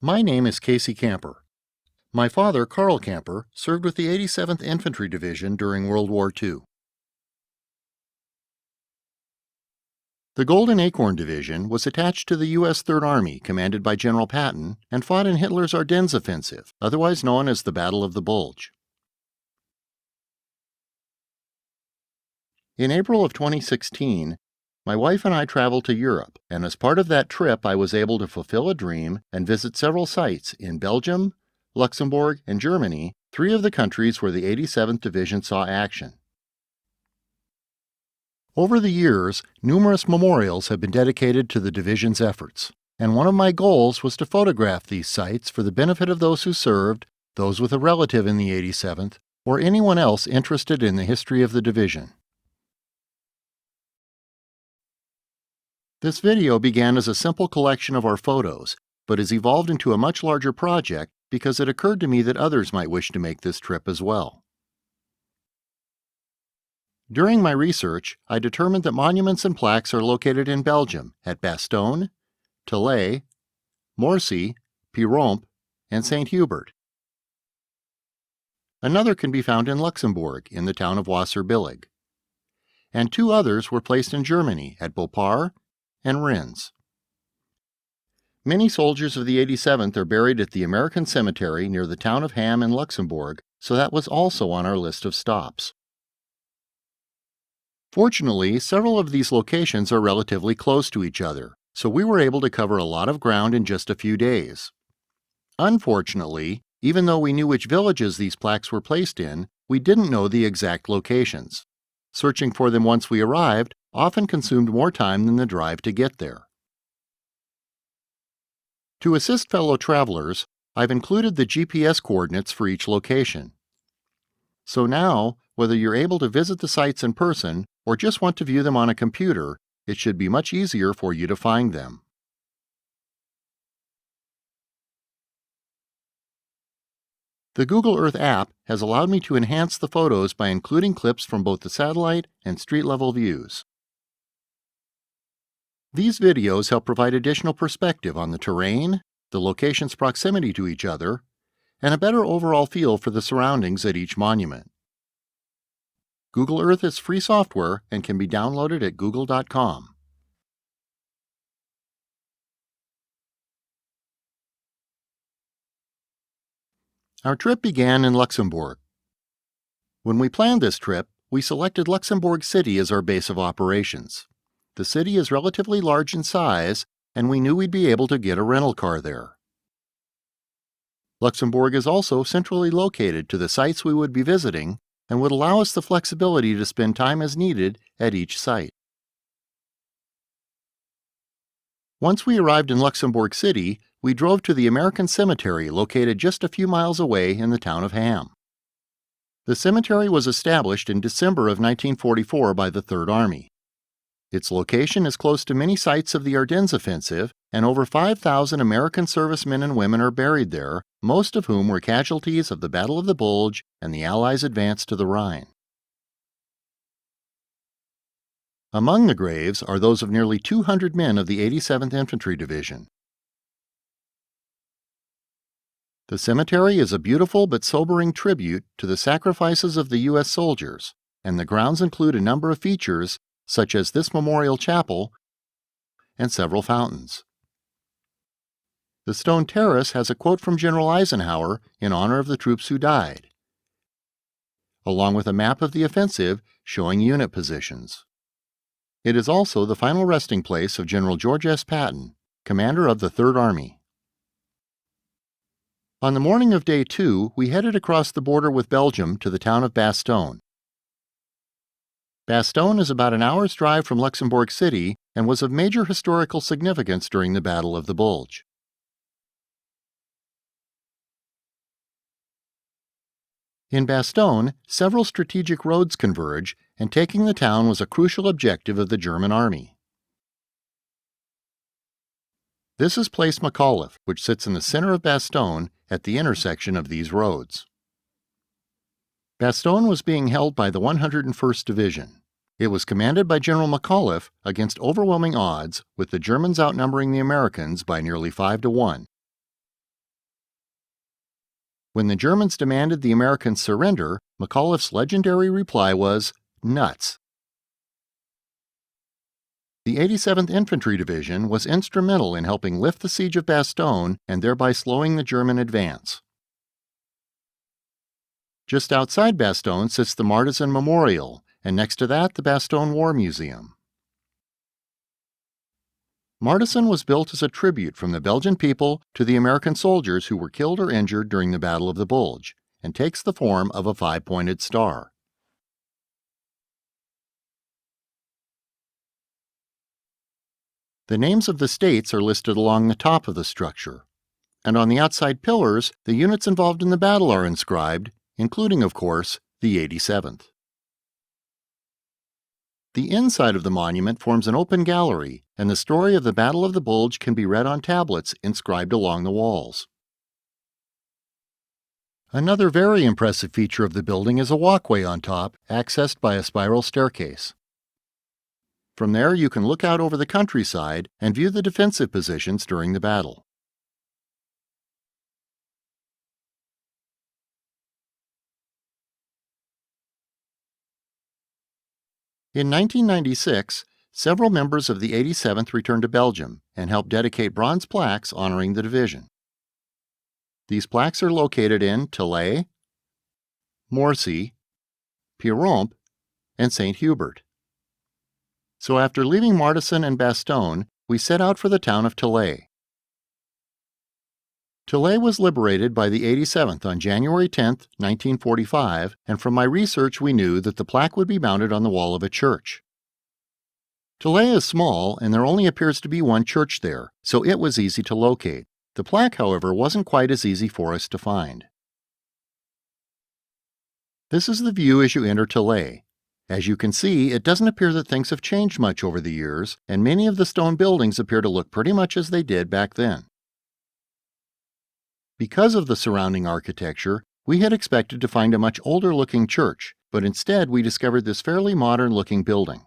My name is Casey Camper. My father, Carl Camper, served with the 87th Infantry Division during World War II. The Golden Acorn Division was attached to the U.S. Third Army, commanded by General Patton, and fought in Hitler's Ardennes Offensive, otherwise known as the Battle of the Bulge. In April of 2016, my wife and I traveled to Europe, and as part of that trip I was able to fulfill a dream and visit several sites in Belgium, Luxembourg, and Germany, three of the countries where the 87th Division saw action. Over the years, numerous memorials have been dedicated to the division's efforts, and one of my goals was to photograph these sites for the benefit of those who served, those with a relative in the 87th, or anyone else interested in the history of the division. This video began as a simple collection of our photos, but has evolved into a much larger project because it occurred to me that others might wish to make this trip as well. During my research, I determined that monuments and plaques are located in Belgium at Bastogne, Tilley, Morcy, Pirompe, and St. Hubert. Another can be found in Luxembourg in the town of Wasserbillig. And two others were placed in Germany at Beaupart and Rennes. Many soldiers of the 87th are buried at the American Cemetery near the town of Ham in Luxembourg, so that was also on our list of stops. Fortunately, several of these locations are relatively close to each other, so we were able to cover a lot of ground in just a few days. Unfortunately, even though we knew which villages these plaques were placed in, we didn't know the exact locations. Searching for them once we arrived often consumed more time than the drive to get there. To assist fellow travelers, I've included the GPS coordinates for each location. So now, whether you're able to visit the sites in person or just want to view them on a computer, it should be much easier for you to find them. The Google Earth app has allowed me to enhance the photos by including clips from both the satellite and street-level views. These videos help provide additional perspective on the terrain, the location's proximity to each other, and a better overall feel for the surroundings at each monument. Google Earth is free software and can be downloaded at google.com. Our trip began in Luxembourg. When we planned this trip, we selected Luxembourg City as our base of operations. The city is relatively large in size, and we knew we'd be able to get a rental car there. Luxembourg is also centrally located to the sites we would be visiting and would allow us the flexibility to spend time as needed at each site. Once we arrived in Luxembourg City, we drove to the American Cemetery located just a few miles away in the town of Ham. The cemetery was established in December of 1944 by the Third Army. Its location is close to many sites of the Ardennes Offensive, and over 5,000 American servicemen and women are buried there, most of whom were casualties of the Battle of the Bulge and the Allies' advance to the Rhine. Among the graves are those of nearly 200 men of the 87th Infantry Division. The cemetery is a beautiful but sobering tribute to the sacrifices of the U.S. soldiers, and the grounds include a number of features such as this memorial chapel and several fountains. The stone terrace has a quote from General Eisenhower in honor of the troops who died, along with a map of the offensive showing unit positions. It is also the final resting place of General George S. Patton, commander of the Third Army. On the morning of Day 2, we headed across the border with Belgium to the town of Bastogne. Bastogne is about an hour's drive from Luxembourg City and was of major historical significance during the Battle of the Bulge. In Bastogne, several strategic roads converge, and taking the town was a crucial objective of the German army. This is Place McAuliffe, which sits in the center of Bastogne at the intersection of these roads. Bastogne was being held by the 101st Division. It was commanded by General McAuliffe against overwhelming odds, with the Germans outnumbering the Americans by nearly 5-1. When the Germans demanded the Americans surrender, McAuliffe's legendary reply was, "Nuts." The 87th Infantry Division was instrumental in helping lift the siege of Bastogne and thereby slowing the German advance. Just outside Bastogne sits the Martezan Memorial, and next to that, the Bastogne War Museum. Martezan was built as a tribute from the Belgian people to the American soldiers who were killed or injured during the Battle of the Bulge, and takes the form of a 5-pointed star. The names of the states are listed along the top of the structure, and on the outside pillars, the units involved in the battle are inscribed, including, of course, the 87th. The inside of the monument forms an open gallery, and the story of the Battle of the Bulge can be read on tablets inscribed along the walls. Another very impressive feature of the building is a walkway on top, accessed by a spiral staircase. From there, you can look out over the countryside and view the defensive positions during the battle. In 1996, several members of the 87th returned to Belgium and helped dedicate bronze plaques honoring the division. These plaques are located in Tillet, Morcy, Pierrompe, and St. Hubert. So after leaving Martezan and Bastogne, we set out for the town of Tillet. Tillet was liberated by the 87th on January 10, 1945, and from my research we knew that the plaque would be mounted on the wall of a church. Tillet is small, and there only appears to be one church there, so it was easy to locate. The plaque, however, wasn't quite as easy for us to find. This is the view as you enter Tillet. As you can see, it doesn't appear that things have changed much over the years, and many of the stone buildings appear to look pretty much as they did back then. Because of the surrounding architecture, we had expected to find a much older-looking church, but instead we discovered this fairly modern-looking building.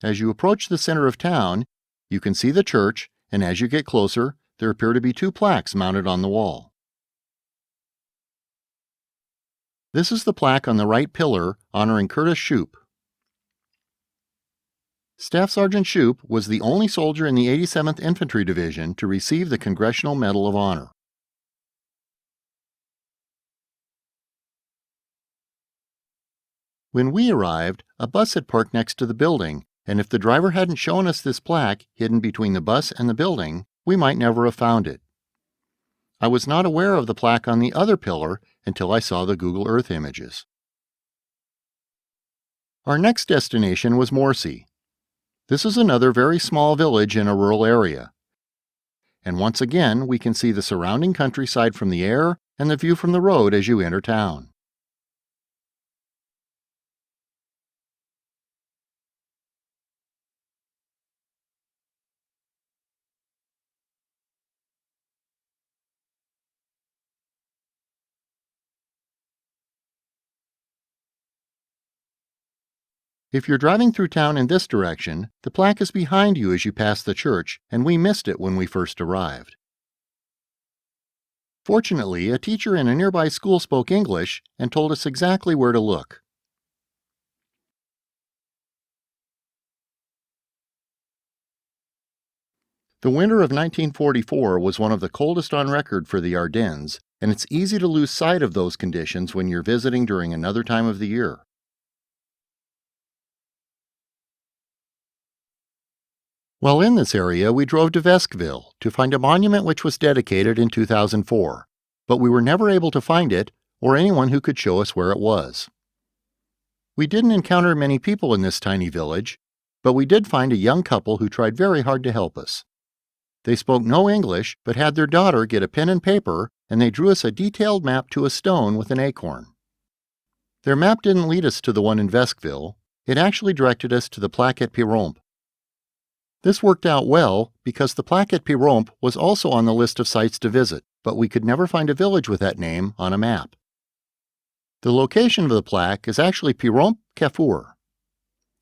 As you approach the center of town, you can see the church, and as you get closer, there appear to be 2 plaques mounted on the wall. This is the plaque on the right pillar honoring Curtis Shoup. Staff Sergeant Shoup was the only soldier in the 87th Infantry Division to receive the Congressional Medal of Honor. When we arrived, a bus had parked next to the building, and if the driver hadn't shown us this plaque hidden between the bus and the building, we might never have found it. I was not aware of the plaque on the other pillar until I saw the Google Earth images. Our next destination was Morcy. This is another very small village in a rural area. And once again, we can see the surrounding countryside from the air and the view from the road as you enter town. If you're driving through town in this direction, the plaque is behind you as you pass the church, and we missed it when we first arrived. Fortunately, a teacher in a nearby school spoke English and told us exactly where to look. The winter of 1944 was one of the coldest on record for the Ardennes, and it's easy to lose sight of those conditions when you're visiting during another time of the year. While in this area, we drove to Vesqueville to find a monument which was dedicated in 2004, but we were never able to find it or anyone who could show us where it was. We didn't encounter many people in this tiny village, but we did find a young couple who tried very hard to help us. They spoke no English, but had their daughter get a pen and paper, and they drew us a detailed map to a stone with an acorn. Their map didn't lead us to the one in Vesqueville. It actually directed us to the plaque at Pierrompe. This worked out well because the plaque at Pierrompe was also on the list of sites to visit, but we could never find a village with that name on a map. The location of the plaque is actually Pierrompe Carrefour.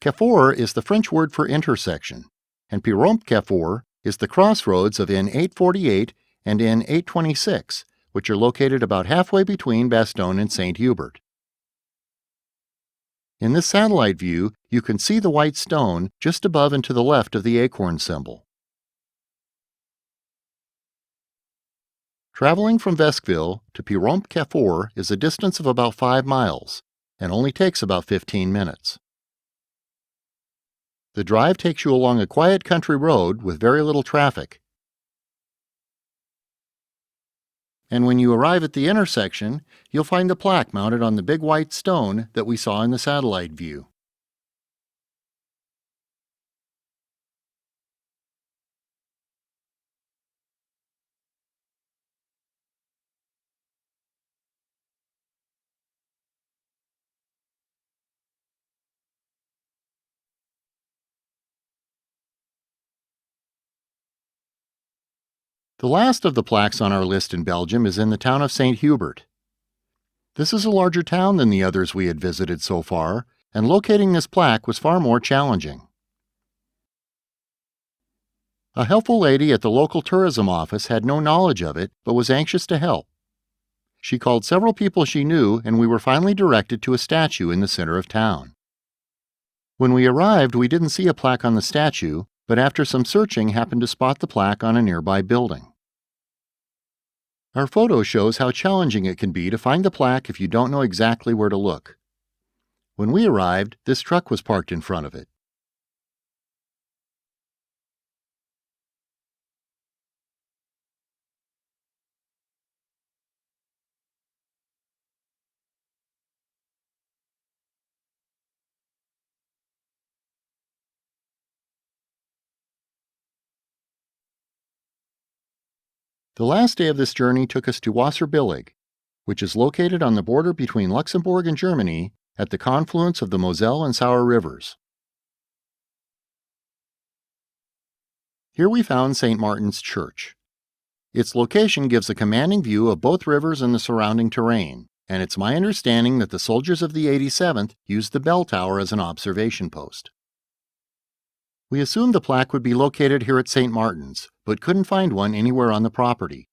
Carrefour is the French word for intersection. and Piromp-Carrefour is the crossroads of N848 and N826, which are located about halfway between Bastogne and St. Hubert. In this satellite view, you can see the white stone just above and to the left of the acorn symbol. Traveling from Vesqueville to Piromp-Carrefour is a distance of about 5 miles and only takes about 15 minutes. The drive takes you along a quiet country road with very little traffic. And when you arrive at the intersection, you'll find the plaque mounted on the big white stone that we saw in the satellite view. The last of the plaques on our list in Belgium is in the town of St. Hubert. This is a larger town than the others we had visited so far, and locating this plaque was far more challenging. A helpful lady at the local tourism office had no knowledge of it, but was anxious to help. She called several people she knew, and we were finally directed to a statue in the center of town. When we arrived, we didn't see a plaque on the statue, but after some searching happened to spot the plaque on a nearby building. Our photo shows how challenging it can be to find the plaque if you don't know exactly where to look. When we arrived, this truck was parked in front of it. The last day of this journey took us to Wasserbillig, which is located on the border between Luxembourg and Germany at the confluence of the Moselle and Sauer rivers. Here we found St. Martin's Church. Its location gives a commanding view of both rivers and the surrounding terrain, and it's my understanding that the soldiers of the 87th used the bell tower as an observation post. We assumed the plaque would be located here at St. Martin's, but couldn't find one anywhere on the property.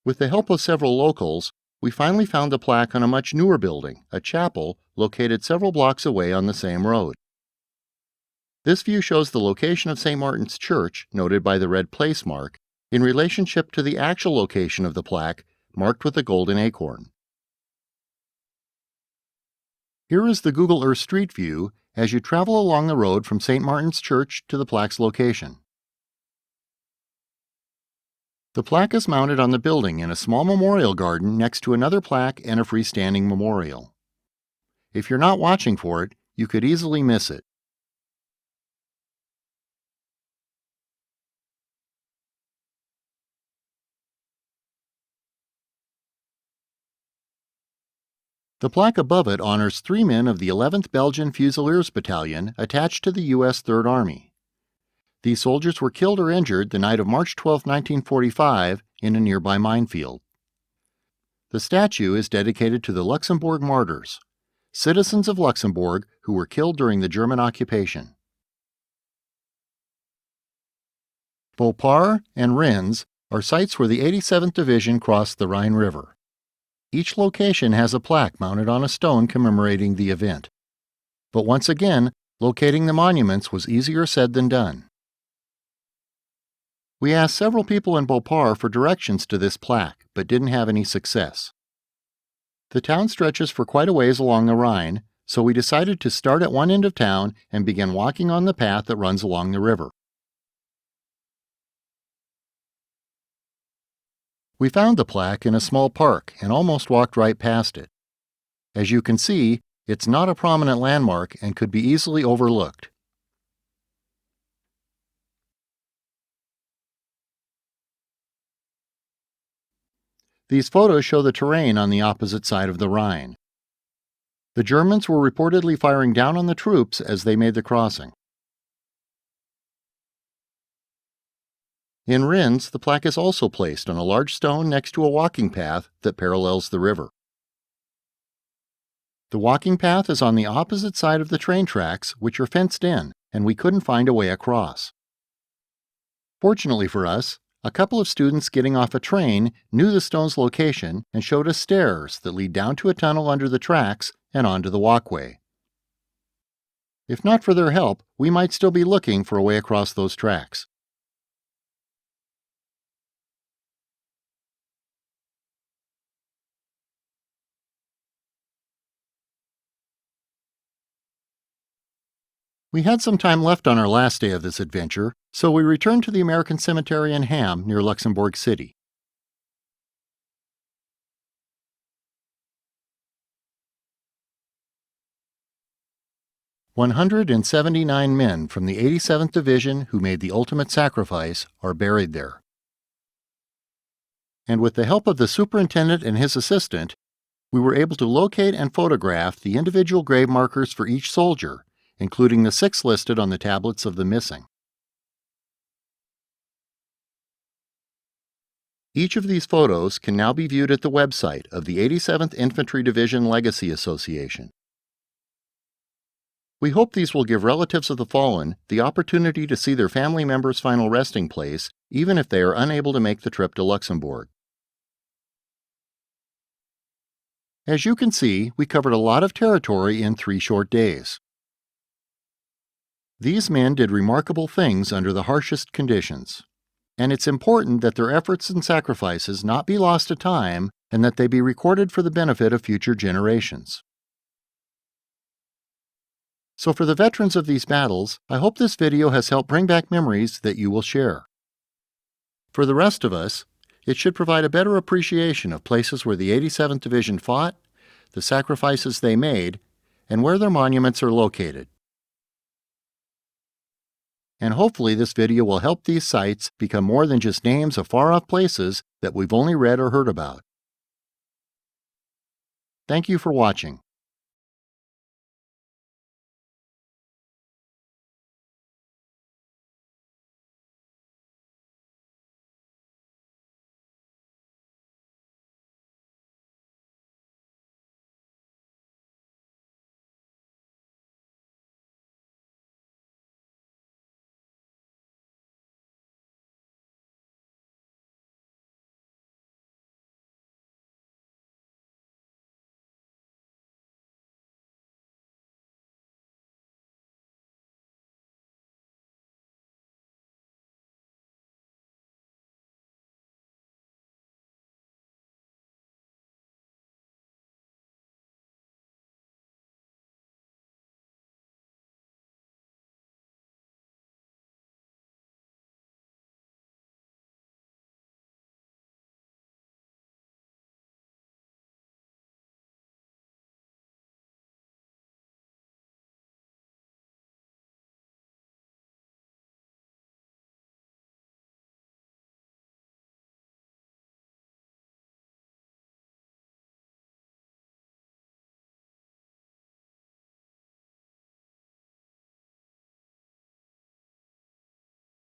With the help of several locals, we finally found the plaque on a much newer building, a chapel, located several blocks away on the same road. This view shows the location of St. Martin's Church, noted by the red place mark, in relationship to the actual location of the plaque, marked with a golden acorn. Here is the Google Earth Street View as you travel along the road from St. Martin's Church to the plaque's location. The plaque is mounted on the building in a small memorial garden next to another plaque and a freestanding memorial. If you're not watching for it, you could easily miss it. The plaque above it honors 3 men of the 11th Belgian Fusiliers Battalion attached to the U.S. Third Army. These soldiers were killed or injured the night of March 12, 1945, in a nearby minefield. The statue is dedicated to the Luxembourg martyrs, citizens of Luxembourg who were killed during the German occupation. Beauport and Rennes are sites where the 87th Division crossed the Rhine River. Each location has a plaque mounted on a stone commemorating the event. But once again, locating the monuments was easier said than done. We asked several people in Beauport for directions to this plaque, but didn't have any success. The town stretches for quite a ways along the Rhine, so we decided to start at one end of town and begin walking on the path that runs along the river. We found the plaque in a small park and almost walked right past it. As you can see, it's not a prominent landmark and could be easily overlooked. These photos show the terrain on the opposite side of the Rhine. The Germans were reportedly firing down on the troops as they made the crossing. In Rennes, the plaque is also placed on a large stone next to a walking path that parallels the river. The walking path is on the opposite side of the train tracks, which are fenced in, and we couldn't find a way across. Fortunately for us, a couple of students getting off a train knew the stone's location and showed us stairs that lead down to a tunnel under the tracks and onto the walkway. If not for their help, we might still be looking for a way across those tracks. We had some time left on our last day of this adventure, so we returned to the American Cemetery in Ham near Luxembourg City. "179 men from the 87th Division who made the ultimate sacrifice are buried there. And with the help of the superintendent and his assistant, we were able to locate and photograph the individual grave markers for each soldier, including the 6 listed on the tablets of the missing. Each of these photos can now be viewed at the website of the 87th Infantry Division Legacy Association. We hope these will give relatives of the fallen the opportunity to see their family members' final resting place, even if they are unable to make the trip to Luxembourg. As you can see, we covered a lot of territory in 3 short days. These men did remarkable things under the harshest conditions, and it's important that their efforts and sacrifices not be lost to time and that they be recorded for the benefit of future generations. So for the veterans of these battles, I hope this video has helped bring back memories that you will share. For the rest of us, it should provide a better appreciation of places where the 87th Division fought, the sacrifices they made, and where their monuments are located. And hopefully this video will help these sites become more than just names of far-off places that we've only read or heard about. Thank you for watching.